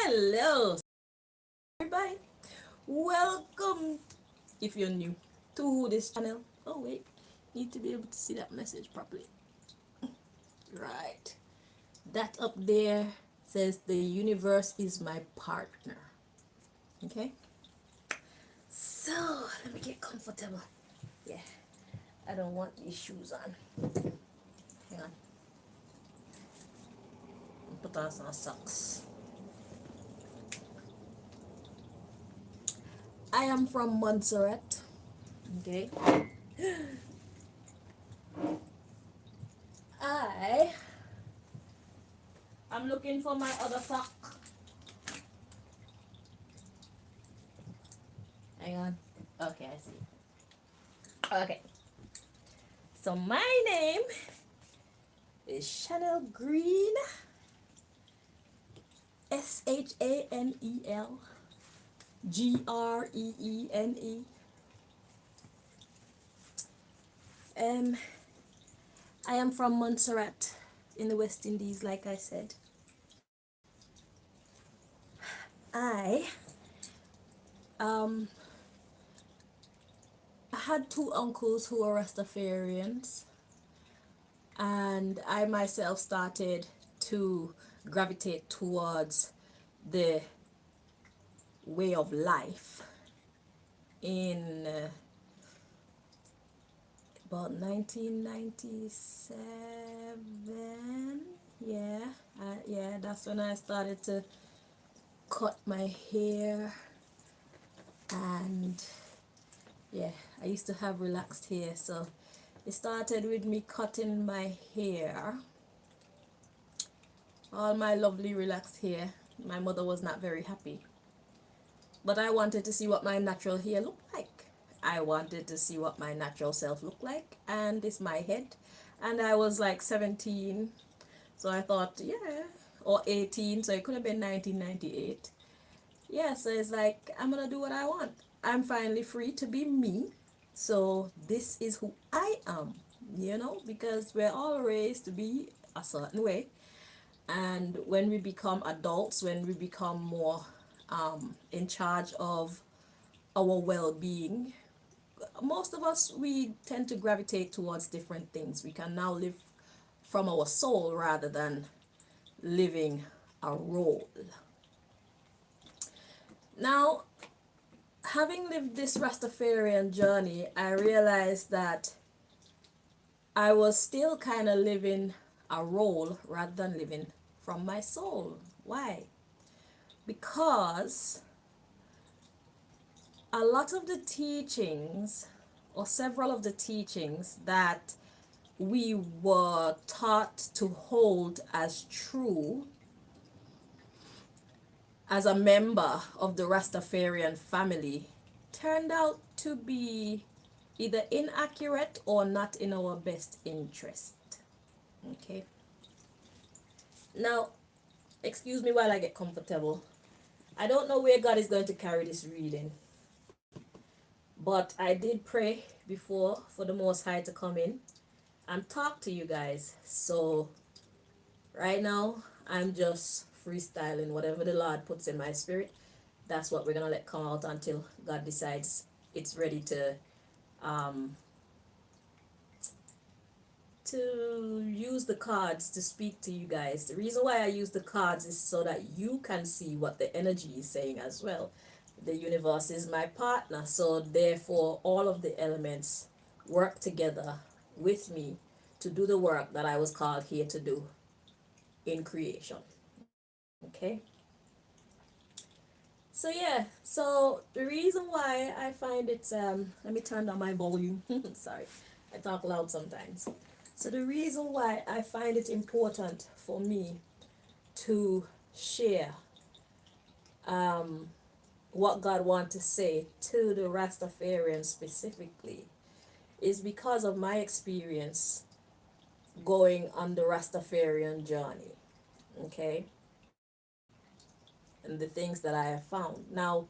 Hello, everybody. Welcome, if you're new to this channel. Oh, wait, need to be able to see that message properly. Right. That up there says the universe is my partner. Okay. So, let me get comfortable. Yeah, I don't want these shoes on. Hang on. Put on some socks. I am from Montserrat. Okay. I am looking for my other sock. Hang on. Okay, I see. Okay. So my name is Chanel Green. SHANEL GREENE. I am from Montserrat in the West Indies, like I said. I had two uncles who were Rastafarians, and I myself started to gravitate towards the way of life in about 1997. Yeah, that's when I started to cut my hair, and yeah, I used to have relaxed hair, so it started with me cutting my hair, all my lovely relaxed hair. My mother was not very happy, but I wanted to see what my natural hair looked like. I wanted to see what my natural self looked like, and it's my head. And I was like 17, so I thought, yeah, or 18, so it could have been 1998. Yeah, so it's like, I'm gonna do what I want. I'm finally free to be me. So this is who I am, because we're all raised to be a certain way. And when we become adults, when we become more in charge of our well-being, most of us, we tend to gravitate towards different things. We can now live from our soul rather than living a role. Now, having lived this Rastafarian journey, I realized that I was still kind of living a role rather than living from my soul. Why? Because a lot of the teachings, or several of the teachings that we were taught to hold as true as a member of the Rastafarian family, turned out to be either inaccurate or not in our best interest. Okay. Now, excuse me while I get comfortable. I don't know where God is going to carry this reading, but I did pray before for the Most High to come in and talk to you guys. So right now, I'm just freestyling whatever the Lord puts in my spirit. That's what we're gonna let come out until God decides it's ready to use the cards to speak to you guys. The reason why I use the cards is so that you can see what the energy is saying as well. The universe is my partner, so therefore all of the elements work together with me to do the work that I was called here to do in creation. Okay? So yeah, so the reason why I find it let me turn down my volume. Sorry, I talk loud sometimes. So the reason why I find it important for me to share what God wants to say to the Rastafarians specifically is because of my experience going on the Rastafarian journey. Okay? And the things that I have found. Now,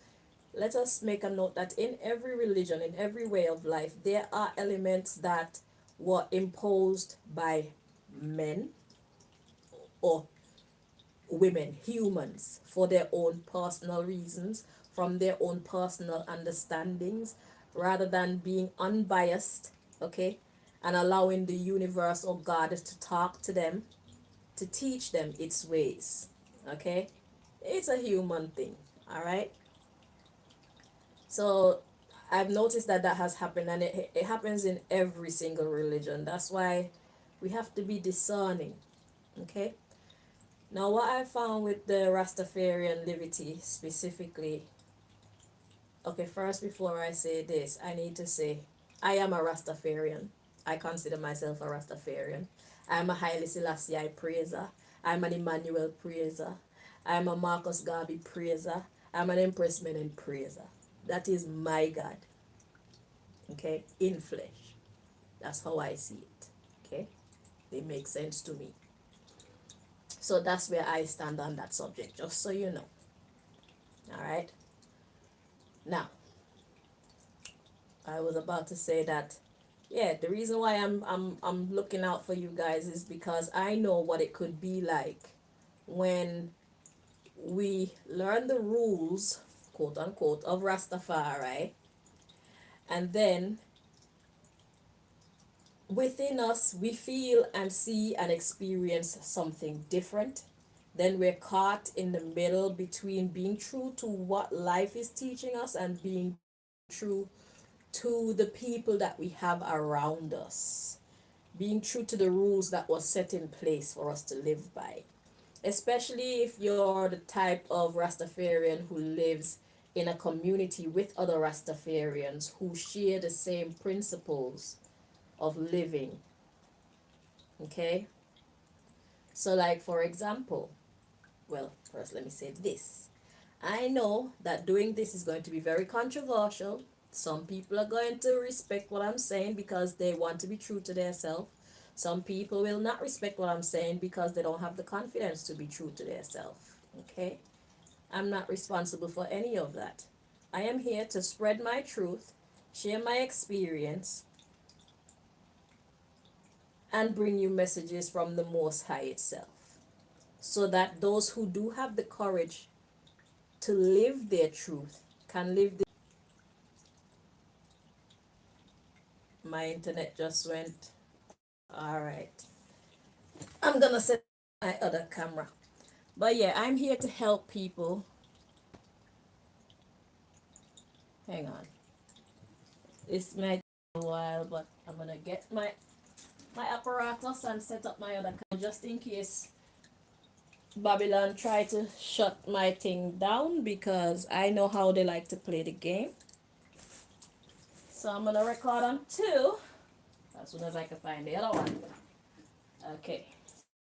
let us make a note that in every religion, in every way of life, there are elements that were imposed by men or women, humans, for their own personal reasons, from their own personal understandings, rather than being unbiased, okay, and allowing the universe or God to talk to them, to teach them its ways, okay? It's a human thing, all right? So I've noticed that that has happened, and it happens in every single religion. That's why we have to be discerning, okay? Now, what I found with the Rastafarian Livity specifically, okay, first, before I say this, I need to say I am a Rastafarian. I consider myself a Rastafarian. I'm a Haile Selassie praiser. I'm an Emmanuel praiser. I'm a Marcus Garvey praiser. I'm an Empress Menen praiser. That is my God, okay, in flesh. That's how I see it, okay? It makes sense to me. So that's where I stand on that subject, just so you know. All right. Now, I was about to say that, yeah, the reason why I'm looking out for you guys is because I know what it could be like when we learn the rules, quote unquote, of Rastafari, and then within us we feel and see and experience something different. Then we're caught in the middle between being true to what life is teaching us and being true to the people that we have around us, being true to the rules that was set in place for us to live by, especially if you're the type of Rastafarian who lives in a community with other Rastafarians who share the same principles of living. Okay? So, like, for example, well, first let me say this. I know that doing this is going to be very controversial. Some people are going to respect what I'm saying because they want to be true to themselves. Some people will not respect what I'm saying because they don't have the confidence to be true to themselves. Okay? I'm not responsible for any of that. I am here to spread my truth, share my experience, and bring you messages from the Most High itself, so that those who do have the courage to live their truth can live. My internet just went. All right. I'm gonna set my other camera. But yeah, I'm here to help people. Hang on. This might take a while, but I'm gonna get my apparatus and set up my other camera just in case Babylon try to shut my thing down, because I know how they like to play the game. So I'm gonna record on two as soon as I can find the other one. Okay,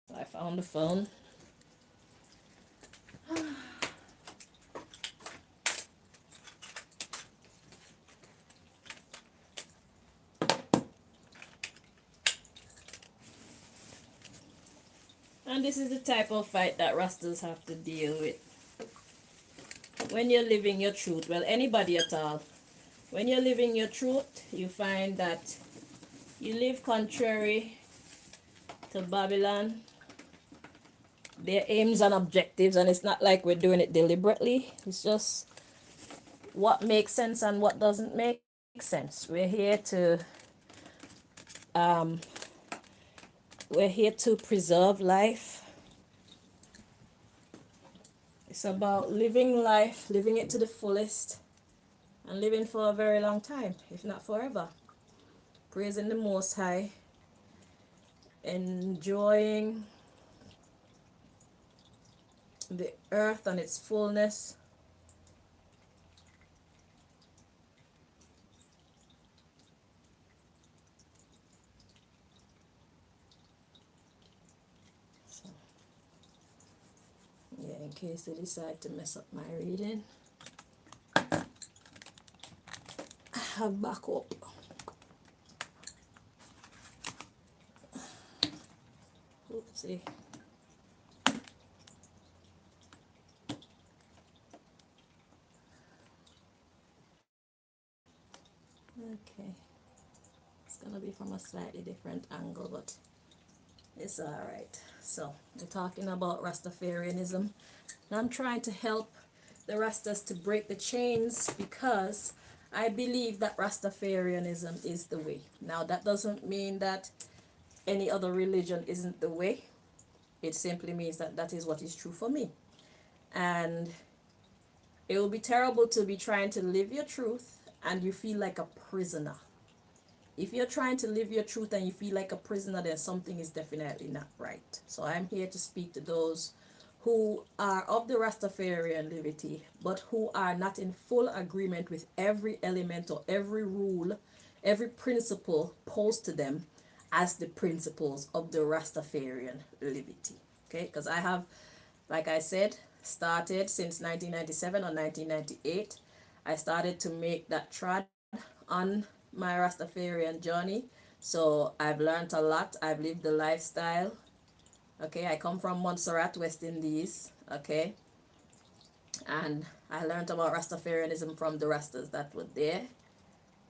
so I found the phone. And this is the type of fight that Rastas have to deal with when you're living your truth. Well, anybody at all. When you're living your truth, you find that you live contrary to Babylon, their aims and objectives, and it's not like we're doing it deliberately. It's just what makes sense and what doesn't make sense. Um, we're here to preserve life. It's about living life, living it to the fullest, and living for a very long time, if not forever. Praising the Most High, enjoying the earth and its fullness. So, yeah, in case they decide to mess up my reading, I have backup. Oopsie. Okay, it's gonna be from a slightly different angle, but It's alright. So, we're talking about Rastafarianism. And I'm trying to help the Rastas to break the chains because I believe that Rastafarianism is the way. Now, that doesn't mean that any other religion isn't the way. It simply means that that is what is true for me. And it will be terrible to be trying to live your truth and you feel like a prisoner. If you're trying to live your truth and you feel like a prisoner, then something is definitely not right. So I'm here to speak to those who are of the Rastafarian liberty, but who are not in full agreement with every element or every rule, every principle posed to them as the principles of the Rastafarian liberty. Okay, because I have, like I said, started since 1997 or 1998. I started to make that trod on my Rastafarian journey. So I've learned a lot. I've lived the lifestyle. Okay, I come from Montserrat, West Indies. Okay, and I learned about Rastafarianism from the Rastas that were there.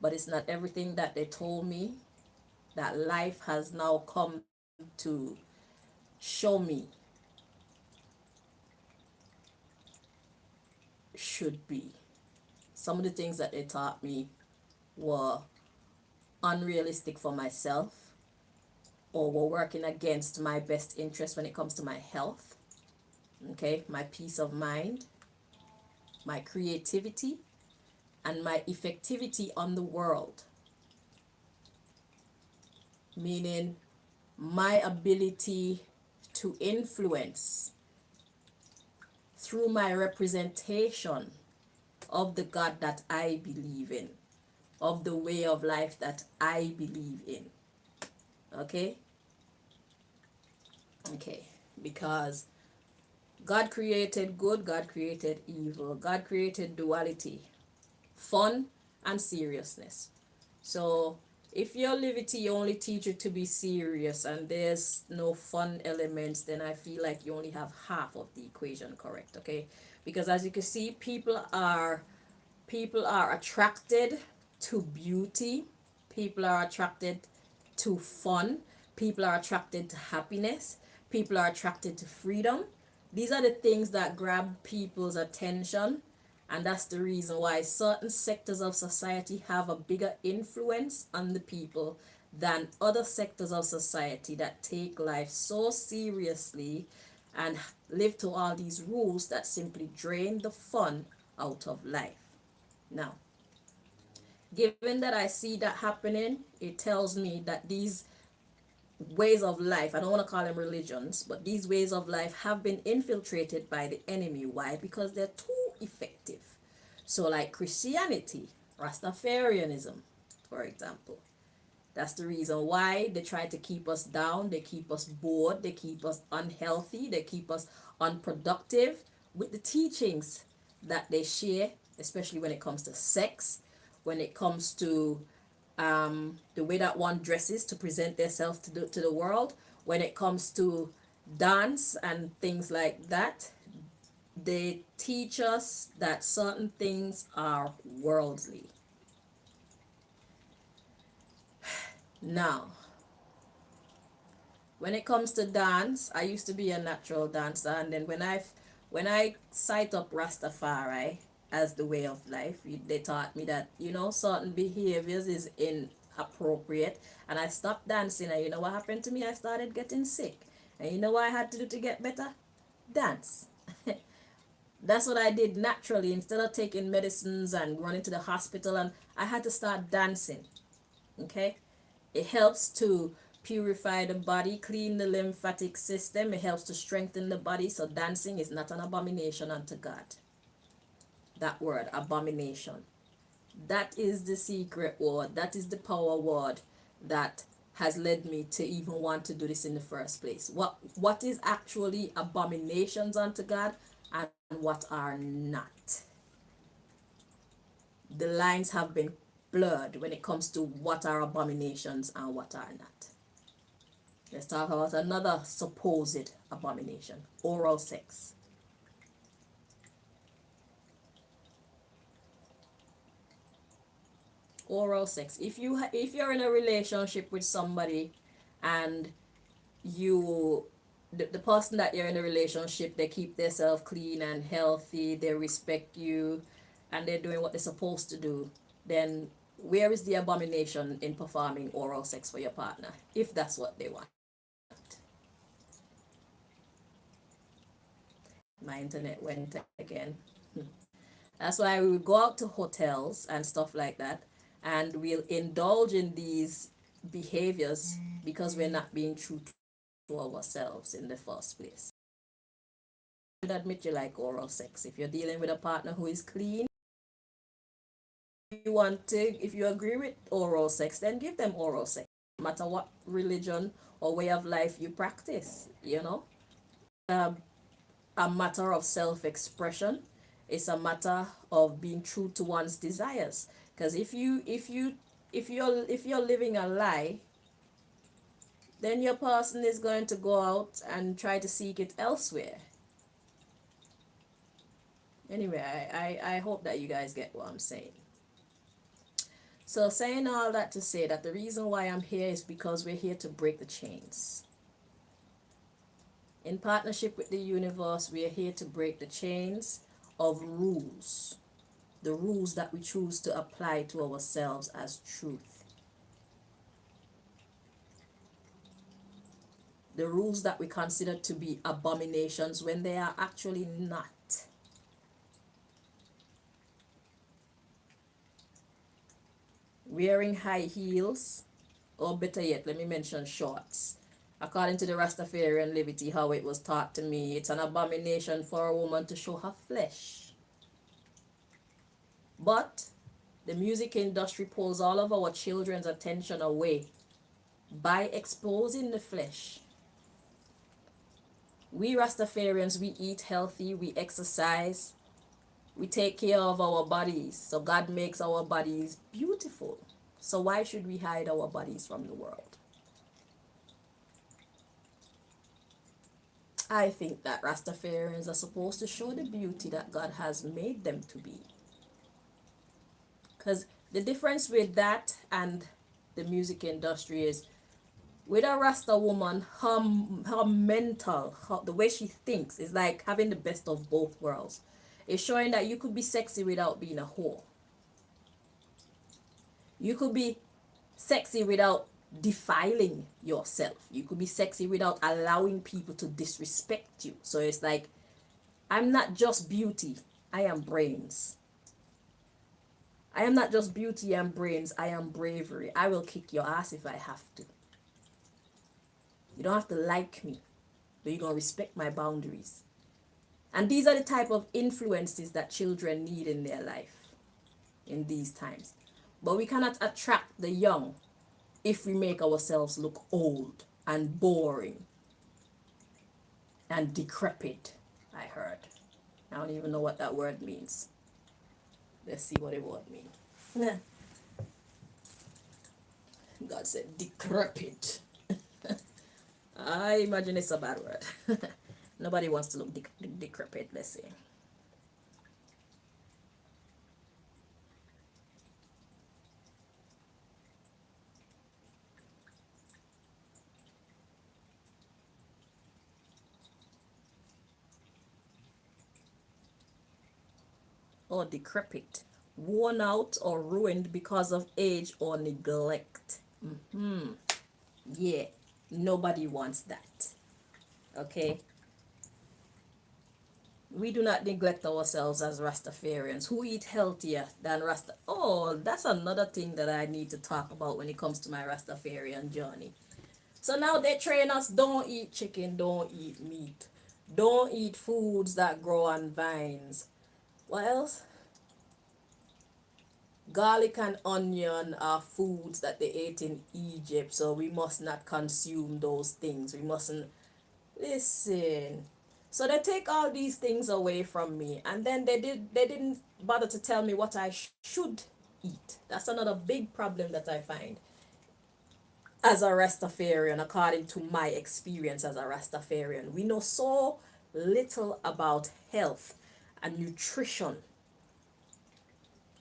But it's not everything that they told me that life has now come to show me should be. Some of the things that they taught me were unrealistic for myself or were working against my best interest when it comes to my health, okay, my peace of mind, my creativity, and my effectivity on the world, meaning my ability to influence through my representation of the God that I believe in, of the way of life that I believe in. Okay? Okay. Because God created good, God created evil, God created duality, fun and seriousness. So if your liberty only teach you to be serious and there's no fun elements, then I feel like you only have half of the equation correct, okay? Because as you can see, people are attracted to beauty, people are attracted to fun, people are attracted to happiness, people are attracted to freedom. These are the things that grab people's attention, and that's the reason why certain sectors of society have a bigger influence on the people than other sectors of society that take life so seriously and live to all these rules that simply drain the fun out of life. Now, given that I see that happening, it tells me that these ways of life, I don't want to call them religions, but these ways of life have been infiltrated by the enemy. Why? Because they're too effective. So, like Christianity, Rastafarianism, for example, that's the reason why they try to keep us down, they keep us bored, they keep us unhealthy, they keep us unproductive with the teachings that they share, especially when it comes to sex, when it comes to the way that one dresses to present themselves to the world, when it comes to dance and things like that. They teach us that certain things are worldly. Now, when it comes to dance, I used to be a natural dancer, and then when I sight up Rastafari as the way of life, they taught me that certain behaviors is inappropriate, and I stopped dancing. And you know what happened to me? I started getting sick, and you know what I had to do to get better? Dance. That's what I did naturally instead of taking medicines and running to the hospital, and I had to start dancing. Okay, it helps to purify the body, clean the lymphatic system. It helps to strengthen the body. So dancing is not an abomination unto God. That word, abomination. That is the secret word. That is the power word that has led me to even want to do this in the first place. What is actually abominations unto God and what are not? The lines have been blurred when it comes to what are abominations and what are not. Let's talk about another supposed abomination: oral sex. Oral sex. If you're in a relationship with somebody and you the person that you're in a relationship, they keep themselves clean and healthy, they respect you, and they're doing what they're supposed to do, then where is the abomination in performing oral sex for your partner if that's what they want? My internet went again. That's why we would go out to hotels and stuff like that, and we'll indulge in these behaviors because we're not being true to ourselves in the first place. You should admit you like oral sex. If you're dealing with a partner who is clean, if you agree with oral sex, then give them oral sex. No matter what religion or way of life you practice, you know. Um, a matter of self-expression. It's a matter of being true to one's desires. Because if you're living a lie, then your person is going to go out and try to seek it elsewhere. Anyway, I hope that you guys get what I'm saying. So saying all that to say that the reason why I'm here is because we're here to break the chains. In partnership with the universe, we are here to break the chains of rules, the rules that we choose to apply to ourselves as truth, the rules that we consider to be abominations when they are actually not. Wearing high heels, or better yet, let me mention shorts. According to the Rastafarian levity, how it was taught to me, it's an abomination for a woman to show her flesh. But the music industry pulls all of our children's attention away by exposing the flesh. We Rastafarians, we eat healthy, we exercise, we take care of our bodies. So God makes our bodies beautiful. So why should we hide our bodies from the world? I think that Rastafarians are supposed to show the beauty that God has made them to be. Because the difference with that and the music industry is, with a Rasta woman, her mental, the way she thinks is like having the best of both worlds. It's showing that you could be sexy without being a whore. You could be sexy without defiling yourself. You could be sexy without allowing people to disrespect you. So it's like, I'm not just beauty, I am brains. I am not just beauty and brains, I am bravery. I will kick your ass if I have to. You don't have to like me, but you're going to respect my boundaries. And these are the type of influences that children need in their life in these times. But we cannot attract the young if we make ourselves look old and boring and decrepit, I heard. I don't even know what that word means. Let's see what it would mean. God said decrepit. I imagine it's a bad word. Nobody wants to look decrepit, let's see. Or decrepit, worn out or ruined because of age or neglect. Yeah, nobody wants that. Okay, we do not neglect ourselves as Rastafarians who eat healthier than Rasta. Oh, that's another thing that I need to talk about when it comes to my Rastafarian journey. So now they train us, don't eat chicken, don't eat meat, don't eat foods that grow on vines. What else? Garlic and onion are foods that they ate in Egypt, so we must not consume those things. We mustn't listen. So they take all these things away from me, and then they didn't bother to tell me what I should eat. That's another big problem that I find as a Rastafarian, according to my experience as a Rastafarian. We know so little about health and nutrition.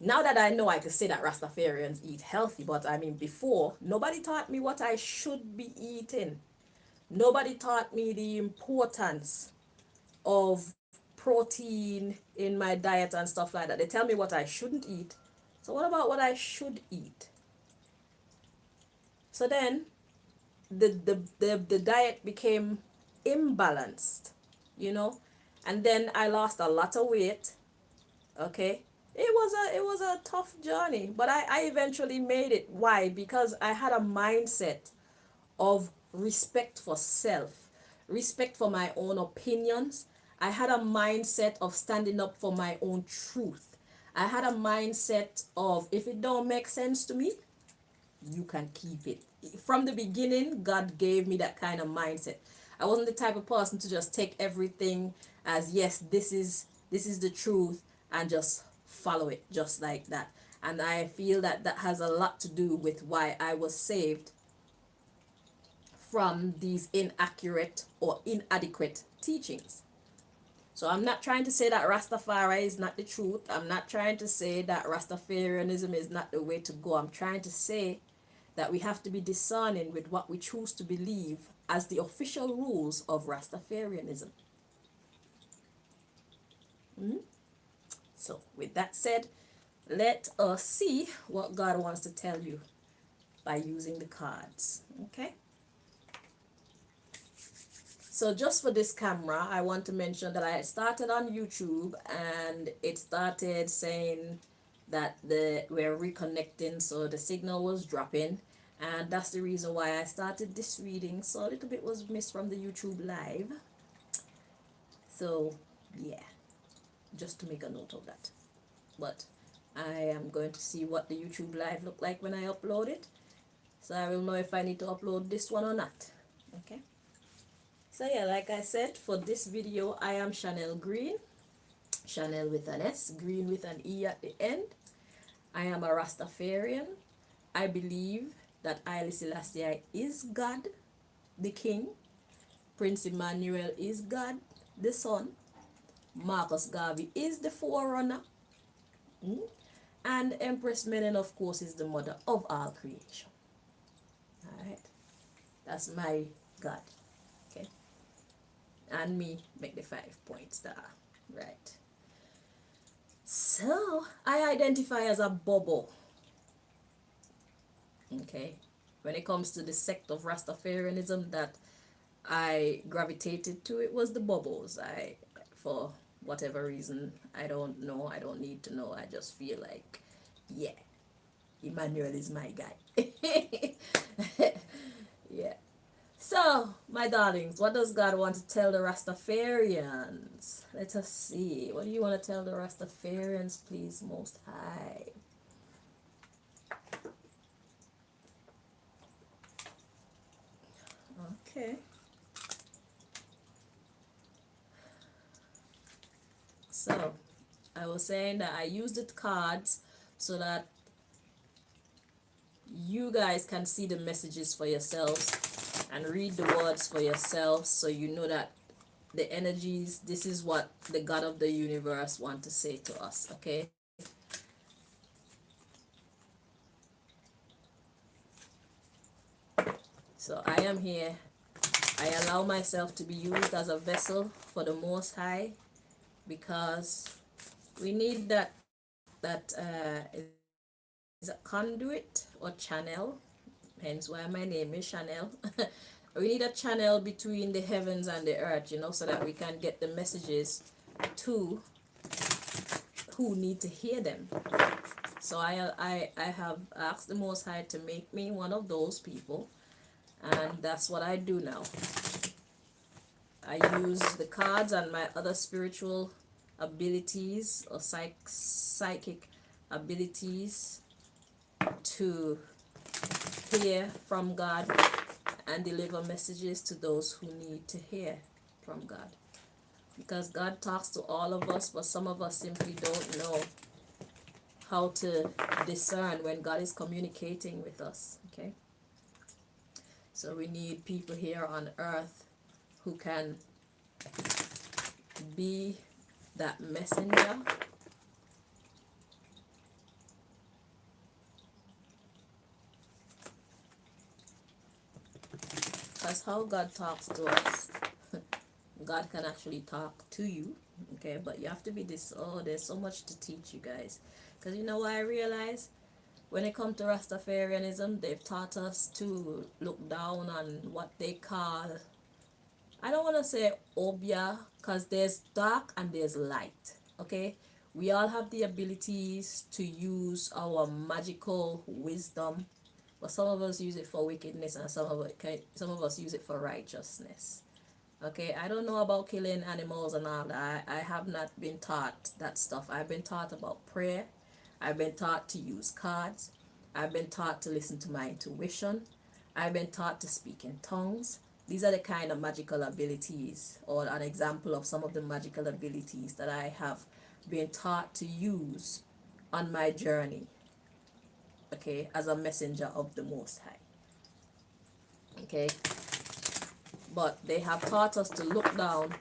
Now that I know, I could say that Rastafarians eat healthy, but I mean, before, nobody taught me what I should be eating. Nobody taught me the importance of protein in my diet and stuff like that. They tell me what I shouldn't eat. So what about what I should eat? So then the diet became imbalanced, you know, and then I lost a lot of weight. Okay, it was a tough journey, but I eventually made it. Why? Because I had a mindset of respect for self, respect for my own opinions. I had a mindset of standing up for my own truth. I had a mindset of, if it don't make sense to me, you can keep it. From the beginning, God gave me that kind of mindset. I wasn't the type of person to just take everything as, yes, this is the truth, and just follow it just like that. And I feel that that has a lot to do with why I was saved from these inaccurate or inadequate teachings. So I'm not trying to say that Rastafari is not the truth. I'm not trying to say that Rastafarianism is not the way to go. I'm trying to say that we have to be discerning with what we choose to believe as the official rules of Rastafarianism. So, with that said, let us see what God wants to tell you by using the cards. Okay? So, just for this camera, I want to mention that I started on YouTube and it started saying that we're reconnecting, so the signal was dropping. And that's the reason why I started this reading. So, a little bit was missed from the YouTube live. So, yeah, just to make a note of that. But I am going to see what the YouTube live look like when I upload it. So I will know if I need to upload this one or not. Okay. So yeah, like I said, for this video, I am Chanel Green. Chanel with an S, Green with an E at the end. I am a Rastafarian. I believe that Haile Selassie is God, the King. Prince Emmanuel is God, the Son. Marcus Garvey is the forerunner. And Empress Menen, of course, is the mother of all creation. Alright. That's my God. Okay. And me make the 5-point star. Right. So I identify as a bubble. Okay. When it comes to the sect of Rastafarianism that I gravitated to, it was the bubbles. For whatever reason, I don't know. I don't need to know. I just feel like, yeah, Emmanuel is my guy. Yeah. So, my darlings, what does God want to tell the Rastafarians? Let us see. What do you want to tell the Rastafarians, please, Most High? Okay. So, I was saying that I used the cards so that you guys can see the messages for yourselves and read the words for yourselves, so you know that the energies, this is what the God of the universe want to say to us. Okay. So I am here. I allow myself to be used as a vessel for the Most High, because we need that is a conduit or channel, hence why my name is Chanel. We need a channel between the heavens and the earth, so that we can get the messages to who need to hear them. So I have asked the Most High to make me one of those people, and that's what I do now. I use the cards and my other spiritual abilities or psychic abilities to hear from God and deliver messages to those who need to hear from God. Because God talks to all of us, but some of us simply don't know how to discern when God is communicating with us. Okay? So we need people here on earth who can be that messenger. That's how God talks to us. God can actually talk to you, okay? But you have to be this. Oh, there's so much to teach you guys. Because you know what I realize? When it comes to Rastafarianism, they've taught us to look down on what they call, I don't want to say obia, because there's dark and there's light, okay? We all have the abilities to use our magical wisdom, but some of us use it for wickedness and some of us use it for righteousness. Okay, I don't know about killing animals and all that. I have not been taught that stuff. I've been taught about prayer. I've been taught to use cards. I've been taught to listen to my intuition. I've been taught to speak in tongues. These are the kind of magical abilities, or an example of some of the magical abilities that I have been taught to use on my journey, okay, as a messenger of the Most High. Okay, but they have taught us to look down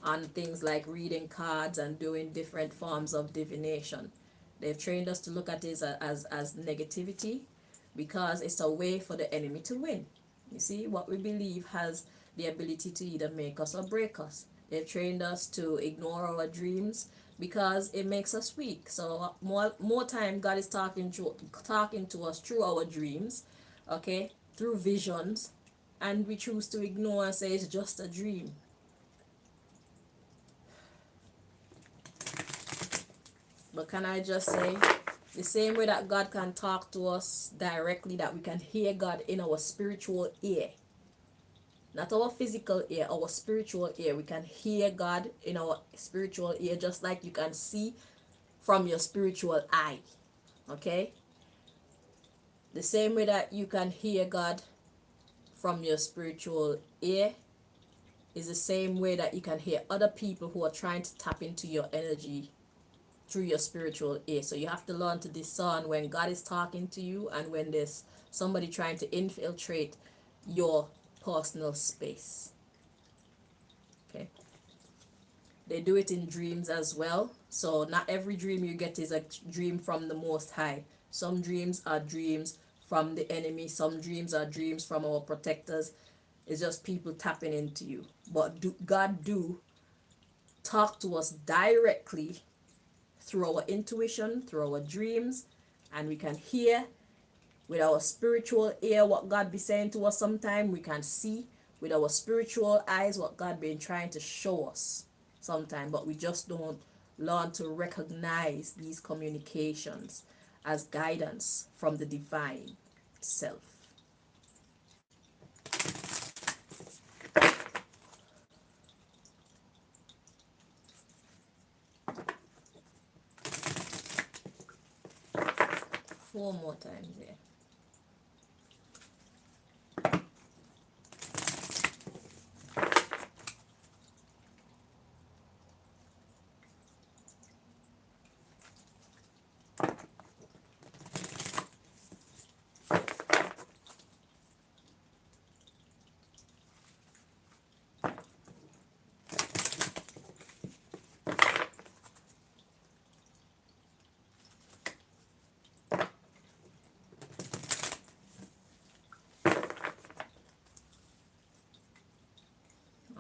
on things like reading cards and doing different forms of divination. They've trained us to look at it as negativity, because it's a way for the enemy to win. You see, what we believe has the ability to either make us or break us. They've trained us to ignore our dreams because it makes us weak. So more time God is talking to us through our dreams, okay, through visions, and we choose to ignore and say it's just a dream. But can I just say, the same way that God can talk to us directly, that we can hear God in our spiritual ear, not our physical ear, our spiritual ear, we can hear God in our spiritual ear, just like you can see from your spiritual eye. Okay, the same way that you can hear God from your spiritual ear is the same way that you can hear other people who are trying to tap into your energy through your spiritual ear. So you have to learn to discern when God is talking to you and when there's somebody trying to infiltrate your personal space. Okay, they do it in dreams as well. So not every dream you get is a dream from the Most High. Some dreams are dreams from the enemy. Some dreams are dreams from our protectors. It's just people tapping into you. But God do talk to us directly through our intuition, through our dreams, and we can hear with our spiritual ear what God be saying to us. Sometime we can see with our spiritual eyes what God been trying to show us sometime, but we just don't learn to recognize these communications as guidance from the divine self. Four more times here.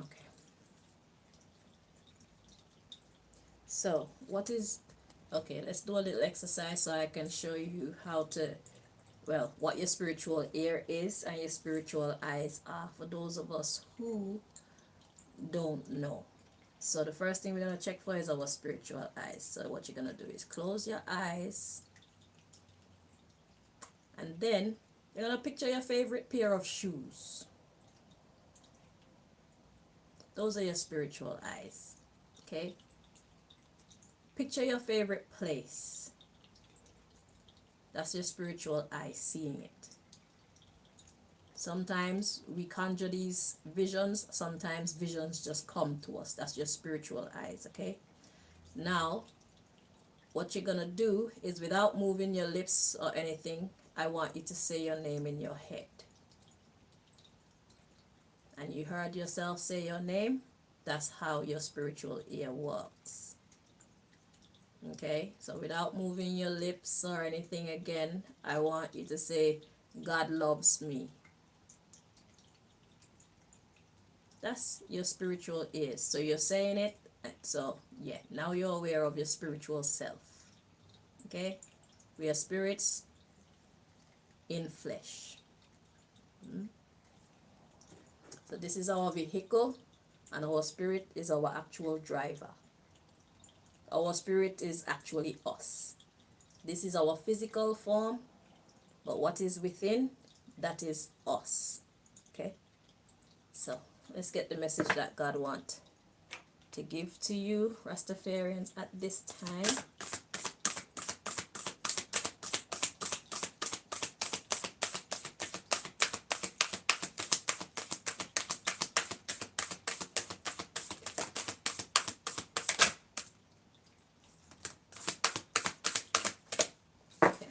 Okay. So what is, okay, let's do a little exercise so I can show you how to, well, what your spiritual ear is and your spiritual eyes are, for those of us who don't know. So the first thing we're going to check for is our spiritual eyes. So what you're going to do is close your eyes, and then you're going to picture your favorite pair of shoes. Those are your spiritual eyes. Okay? Picture your favorite place. That's your spiritual eye seeing it. Sometimes we conjure these visions, sometimes visions just come to us. That's your spiritual eyes, okay? Now, what you're gonna do is, without moving your lips or anything, I want you to say your name in your head. And you heard yourself say your name, that's how your spiritual ear works. Okay, so without moving your lips or anything again, I want you to say, God loves me. That's your spiritual ears. So you're saying it. So yeah, now you're aware of your spiritual self. Okay? We are spirits in flesh. So this is our vehicle, and our spirit is our actual driver. Our spirit is actually us. This is our physical form, but what is within, that is us. Okay? So let's get the message that God wants to give to you, Rastafarians, at this time. Okay.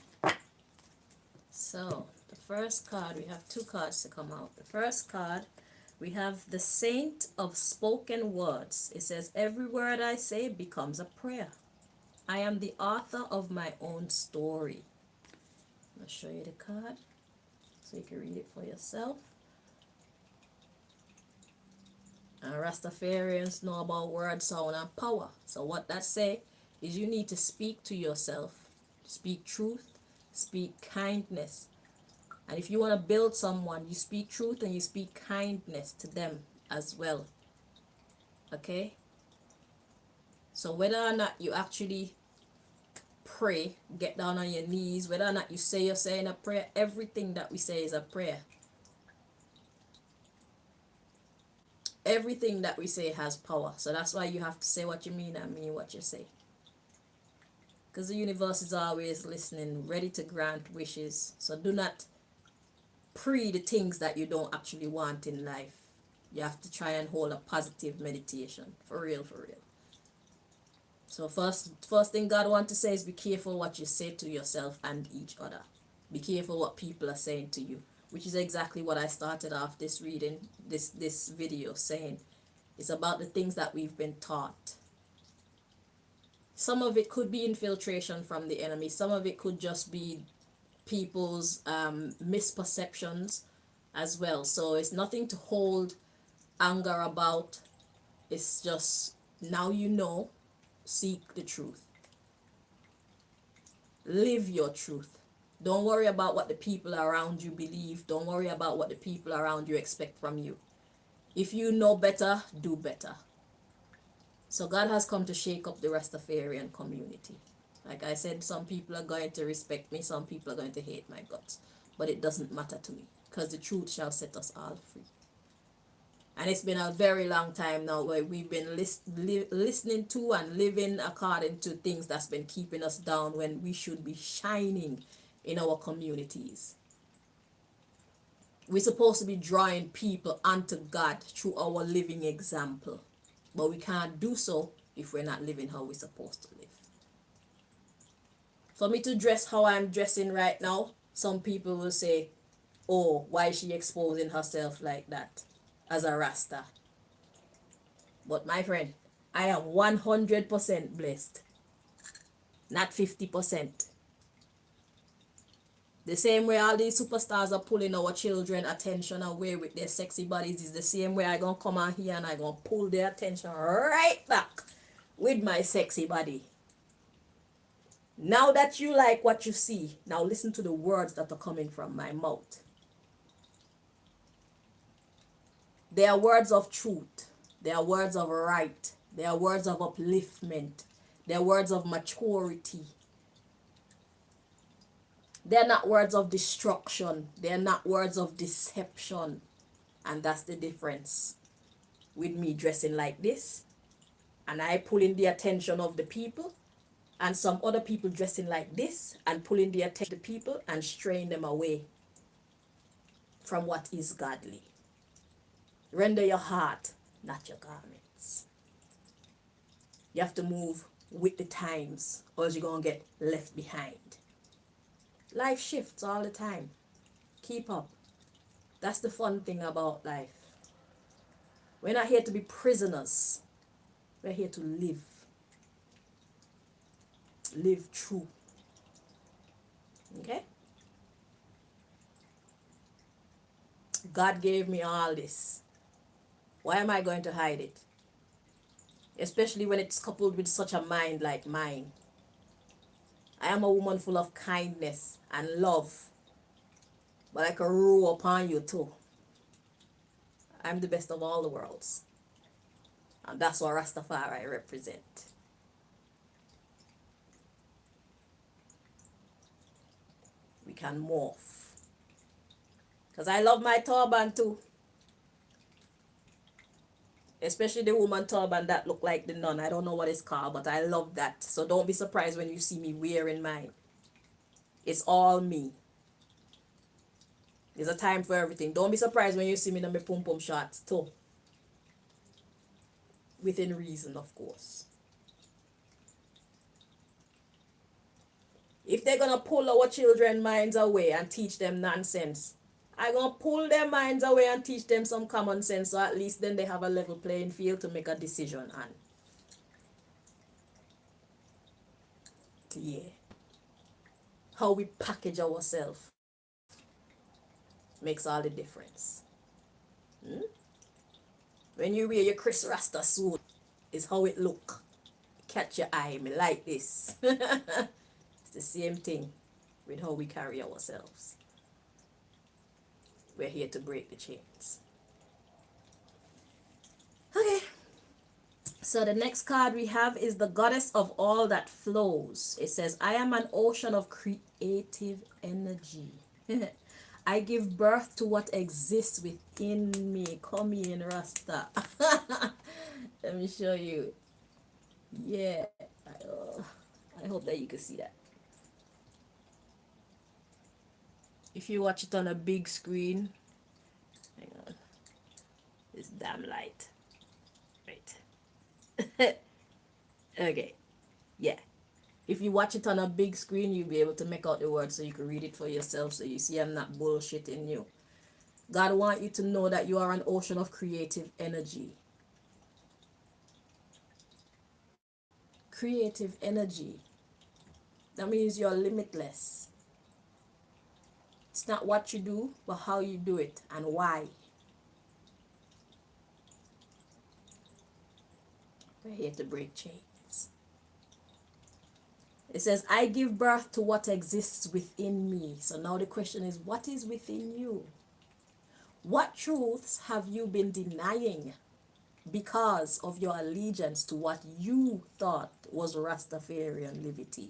So the first card, we have two cards to come out. The first card, we have the Saint of Spoken Words. It says, every word I say becomes a prayer. I am the author of my own story. I'll show you the card so you can read it for yourself. Rastafarians know about word, sound, and power. So what that say is you need to speak to yourself, speak truth, speak kindness. And if you want to build someone, you speak truth and you speak kindness to them as well. Okay? So whether or not you actually pray, get down on your knees, whether or not you say you're saying a prayer, everything that we say is a prayer. Everything that we say has power. So that's why you have to say what you mean and mean what you say. Because the universe is always listening, ready to grant wishes. So do not pray the things that you don't actually want in life. You have to try and hold a positive meditation. For real, for real. So first thing God wants to say is be careful what you say to yourself and each other. Be careful what people are saying to you, which is exactly what I started off this reading, this video saying. It's about the things that we've been taught. Some of it could be infiltration from the enemy. Some of it could just be people's misperceptions as well. So it's nothing to hold anger about. It's just now you know, seek the truth. Live your truth. Don't worry about what the people around you believe. Don't worry about what the people around you expect from you. If you know better, do better. So God has come to shake up the Rastafarian community. Like I said, some people are going to respect me, some people are going to hate my guts. But it doesn't matter to me, because the truth shall set us all free. And it's been a very long time now where we've been listening to and living according to things that's been keeping us down when we should be shining in our communities. We're supposed to be drawing people unto God through our living example. But we can't do so if we're not living how we're supposed to live. For me to dress how I'm dressing right now, some people will say, oh, why is she exposing herself like that as a Rasta? But my friend, I am 100% blessed, not 50%. The same way all these superstars are pulling our children attention away with their sexy bodies is the same way I gonna come on here and I gonna pull their attention right back with my sexy body. Now that you like what you see, now listen to the words that are coming from my mouth. They are words of truth. They are words of right. They are words of upliftment. They are words of maturity. They are not words of destruction. They are not words of deception. And that's the difference with me dressing like this and I pulling the attention of the people, and some other people dressing like this and pulling the attention of the people and straying them away from what is godly. Render your heart, not your garments. You have to move with the times or else you're going to get left behind. Life shifts all the time. Keep up. That's the fun thing about life. We're not here to be prisoners. We're here to live. Live true. Okay? God gave me all this. Why am I going to hide it? Especially when it's coupled with such a mind like mine. I am a woman full of kindness and love, but I can roll upon you too. I'm the best of all the worlds. And that's what Rastafari represent. We can morph. Because I love my turban too. Especially the woman turban that look like the nun. I don't know what it's called, but I love that. So don't be surprised when you see me wearing mine. It's all me. There's a time for everything. Don't be surprised when you see me in my pum pum shots too. Within reason, of course. If they're gonna pull our children's minds away and teach them nonsense, I'm gonna pull their minds away and teach them some common sense, so at least then they have a level playing field to make a decision on. Yeah. How we package ourselves makes all the difference. When you wear your Chris Rasta suit, is how it look. Catch your eye, me like this. It's the same thing with how we carry ourselves. We're here to break the chains. Okay. So the next card we have is the Goddess of All That Flows. It says, I am an ocean of creative energy. I give birth to what exists within me. Come in, Rasta. Let me show you. Yeah. I hope that you can see that. If you watch it on a big screen, hang on. This damn light. Right. Okay. Yeah. If you watch it on a big screen, you'll be able to make out the words so you can read it for yourself, so you see I'm not bullshitting you. God wants you to know that you are an ocean of creative energy. Creative energy. That means you're limitless. It's not what you do, but how you do it and why. We're here to break chains. It says, I give birth to what exists within me. So now the question is, what is within you? What truths have you been denying because of your allegiance to what you thought was Rastafarian liberty?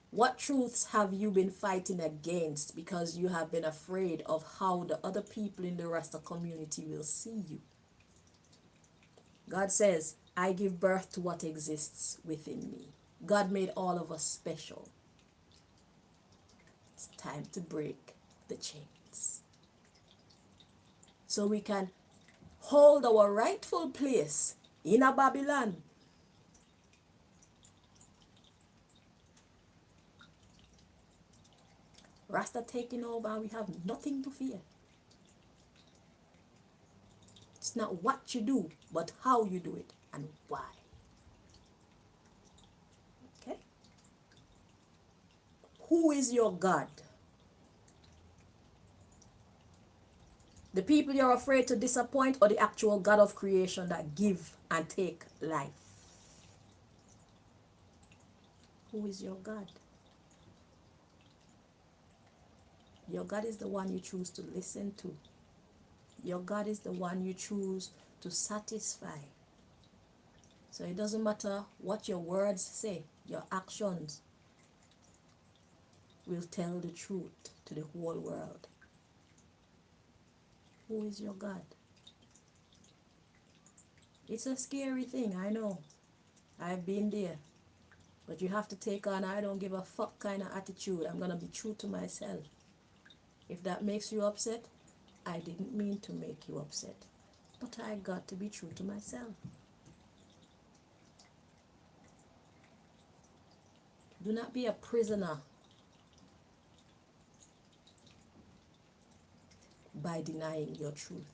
What truths have you been fighting against because you have been afraid of how the other people in the Rasta community will see you? God says, I give birth to what exists within me. God made all of us special. It's time to break the chains, so we can hold our rightful place in a Babylon. Rasta taking over and we have nothing to fear. It's not what you do, but how you do it and why. Okay? Who is your God? The people you're afraid to disappoint, or the actual God of creation that give and take life? Who is your God? Your God is the one you choose to listen to. Your God is the one you choose to satisfy. So it doesn't matter what your words say, your actions will tell the truth to the whole world. Who is your God? It's a scary thing, I know. I've been there. But you have to take on I don't give a fuck kind of attitude. I'm going to be true to myself. If that makes you upset, I didn't mean to make you upset. But I got to be true to myself. Do not be a prisoner by denying your truth.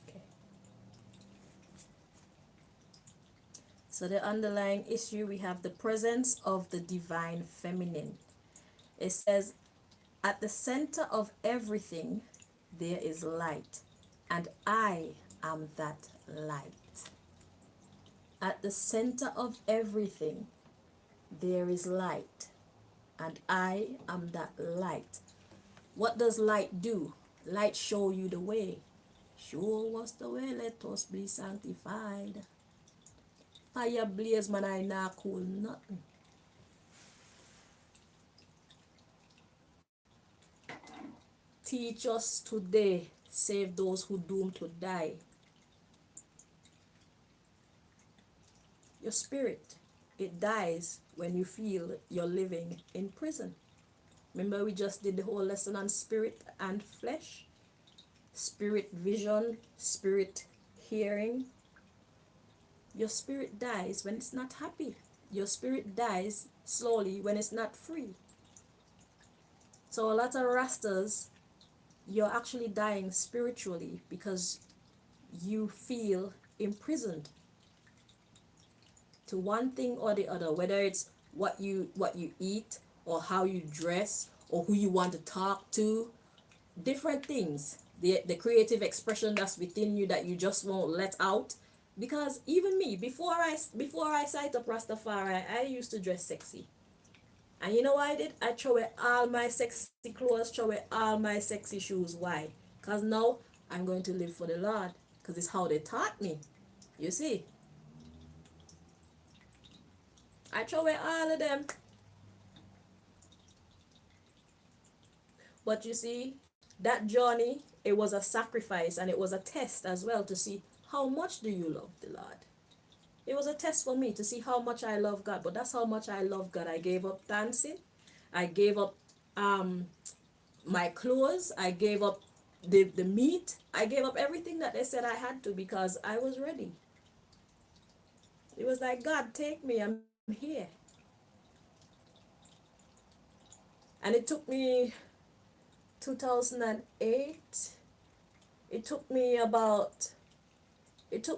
Okay. So the underlying issue, we have the presence of the divine feminine. It says, At the center of everything, there is light, and I am that light. At the center of everything, there is light, and I am that light. What does light do? Light show you the way. Show us the way, let us be sanctified. Fire blaze, man, I not cool nothing. Teach us today, save those who doomed to die. Your spirit, it dies when you feel you're living in prison. Remember, we just did the whole lesson on spirit and flesh, spirit vision, spirit hearing. Your spirit dies when it's not happy. Your spirit dies slowly when it's not free. So a lot of Rastas, you're actually dying spiritually because you feel imprisoned to one thing or the other, whether it's what you eat or how you dress or who you want to talk to, different things, the creative expression that's within you that you just won't let out. Because even me, before I sight up Rastafari, I used to dress sexy. And you know what I did? I throw away all my sexy clothes, throw away all my sexy shoes. Why? Because now I'm going to live for the Lord. Because it's how they taught me. You see? I throw away all of them. But you see, that journey, it was a sacrifice and it was a test as well to see how much do you love the Lord. It was a test for me to see how much I love God. But that's how much I love God. I gave up dancing. I gave up my clothes. I gave up the meat. I gave up everything that they said I had to because I was ready. It was like, God, take me. I'm here. And it took me 2008. It took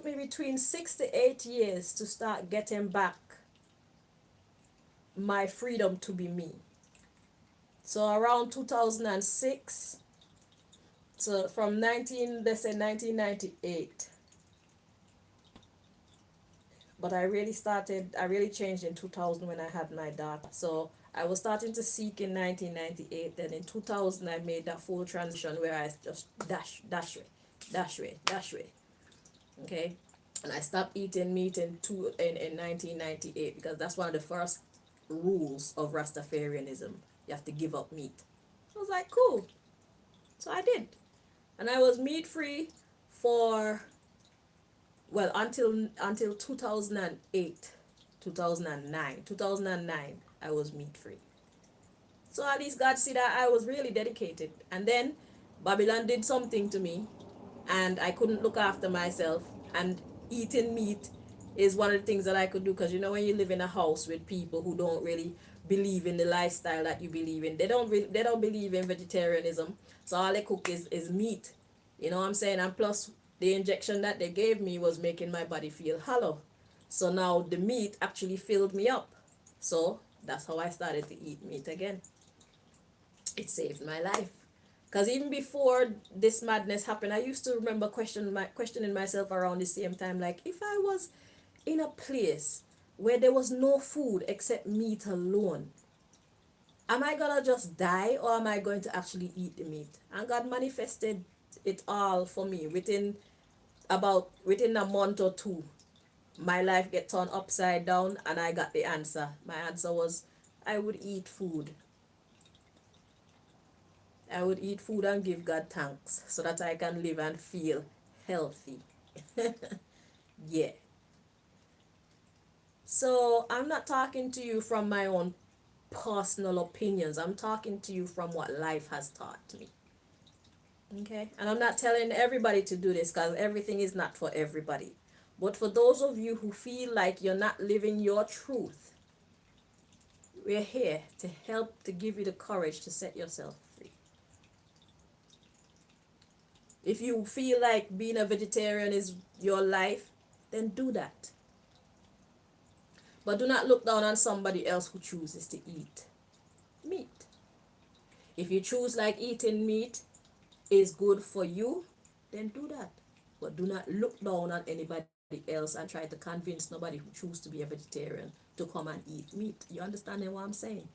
me between 6 to 8 years to start getting back my freedom to be me. So around 2006, so from 1998. But I really changed in 2000 when I had my daughter. So I was starting to seek in 1998. Then in 2000, I made that full transition where I just dash way. Okay? And I stopped eating meat in 1998 because that's one of the first rules of Rastafarianism. You have to give up meat. I was like, cool. So I did. And I was meat free for, well, until 2008, 2009, I was meat free. So at least God see that I was really dedicated. And then Babylon did something to me and I couldn't look after myself, and eating meat is one of the things that I could do, because you know when you live in a house with people who don't really believe in the lifestyle that you believe in, they don't believe in vegetarianism, so all they cook is meat, you know what I'm saying? And plus the injection that they gave me was making my body feel hollow, so now the meat actually filled me up. So that's how I started to eat meat again. It saved my life. Because even before this madness happened, I used to remember questioning myself around the same time, like, if I was in a place where there was no food except meat alone, am I gonna just die or am I going to actually eat the meat? And God manifested it all for me within a month or two. My life get turned upside down and I got the answer. My answer was, I would eat food. I would eat food and give God thanks so that I can live and feel healthy. Yeah. So I'm not talking to you from my own personal opinions. I'm talking to you from what life has taught me. Okay? And I'm not telling everybody to do this because everything is not for everybody. But for those of you who feel like you're not living your truth, we're here to help, to give you the courage to set yourself free. If you feel like being a vegetarian is your life, then do that. But do not look down on somebody else who chooses to eat meat. If you choose like eating meat is good for you, then do that. But do not look down on anybody else and try to convince nobody who choose to be a vegetarian to come and eat meat. You understand what I'm saying?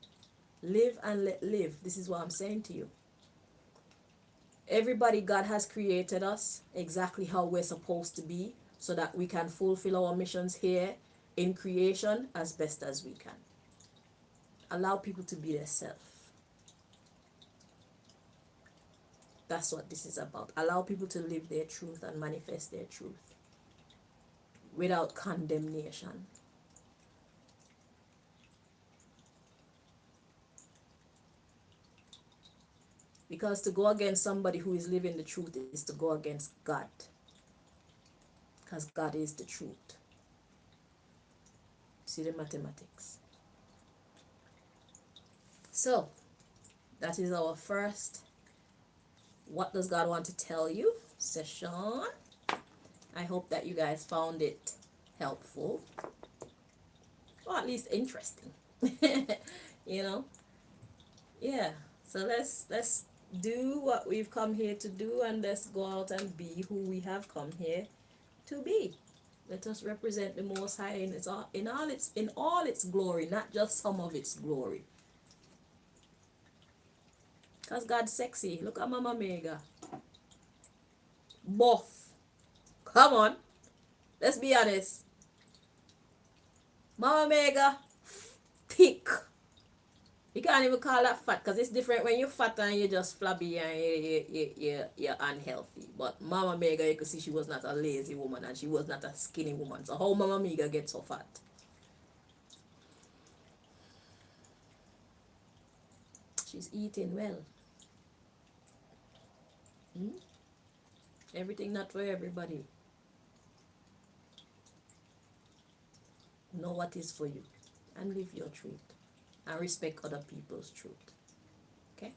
Live and let live. This is what I'm saying to you. Everybody, God has created us exactly how we're supposed to be so that we can fulfill our missions here in creation as best as we can. Allow people to be themselves. That's what this is about. Allow people to live their truth and manifest their truth without condemnation. Because to go against somebody who is living the truth is to go against God. Because God is the truth. See the mathematics. So, that is our first What Does God Want to Tell You session. I hope that you guys found it helpful. Or at least interesting. You know? Yeah. So let's do what we've come here to do, and let's go out and be who we have come here to be. Let us represent the Most High in all its glory, not just some of its glory. Cause God's sexy. Look at Mama Mega. Buff. Come on. Let's be honest. Mama Mega, thick. You can't even call that fat because it's different when you're fat and you're just flabby and you're unhealthy. But Mama Mega, you could see she was not a lazy woman and she was not a skinny woman. So how Mama Mega gets so fat? She's eating well. Hmm? Everything not for everybody. Know what is for you and live your truth and respect other people's truth. Okay?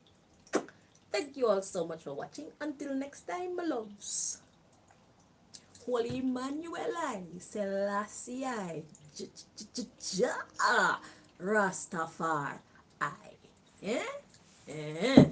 Thank you all so much for watching. Until next time, my loves. Holy Emmanuel I, Selassie I, Rastafari I. Yeah? Yeah.